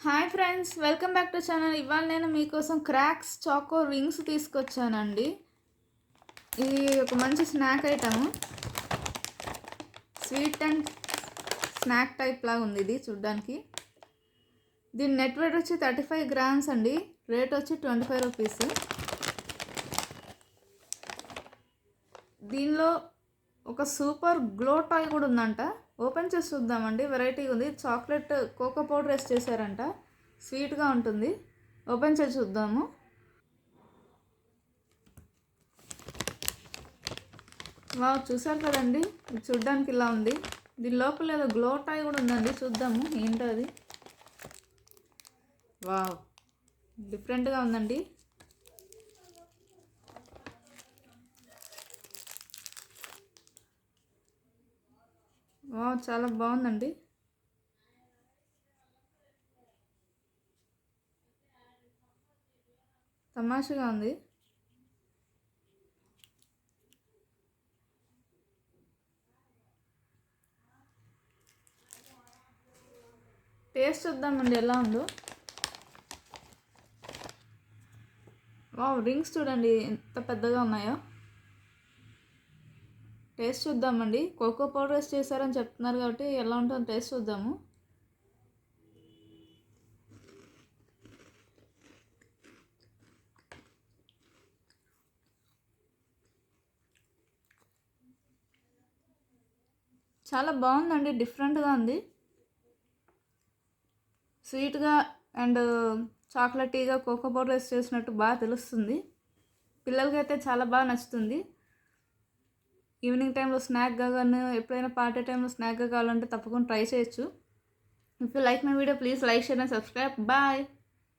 Hi friends, welcome back to channel. ఇవాళ నేను మీకోసం క్రాక్స్ చాకో రింగ్స్ తీసుకొచ్చానండి. ఇది ఒక మంచి snack item, sweet and snack type లాగా ఉంది ఇది చూడ్డానికి. దీని నెట్ వెయిట్ వచ్చి 35 గ్రామ్స్ అండి. రేట్ వచ్చి 25 రూపీస్. దీనిలో ఒక సూపర్ గ్లో టాయ్ కూడా ఉందంట. ఓపెన్ చేసి చూద్దామండి. వెరైటీ ఉంది. చాక్లెట్ కోకో పౌడర్ వేసి చేశారంట. స్వీట్గా ఉంటుంది. ఓపెన్ చేసి చూద్దాము. వావ్, చూసారు కదండి, ఇది చూడ్డానికి ఇలా ఉంది. దీని లోపల ఏదో గ్లో టాయ్ కూడా ఉందండి. చూద్దాము ఏంటో అది. వావ్, డిఫరెంట్గా ఉందండి. వావ్, చాలా బాగుందండి. తమాషగా ఉంది. టేస్ట్ చూద్దామండి ఎలా ఉందో. వావ్, రింగ్స్ చూడండి ఎంత పెద్దగా ఉన్నాయో. టేస్ట్ చూద్దామండి. కోకో పౌడర్ వేసి చేశారని చెప్తున్నారు కాబట్టి ఎలా ఉంటుందో టేస్ట్ చూద్దాము. చాలా బాగుందండి, డిఫరెంట్గా ఉంది. స్వీట్గా అండ్ చాక్లెటీగా కోకో పౌడర్ వేసి చేసినట్టు బాగా తెలుస్తుంది. పిల్లలకైతే చాలా బాగా నచ్చుతుంది. ఈవినింగ్ టైంలో స్నాక్గా కానీ ఎప్పుడైనా పార్టీ టైంలో స్నాక్గా కావాలంటే తప్పకుండా ట్రై చేయొచ్చు. If you like my video please like, share and subscribe. Bye.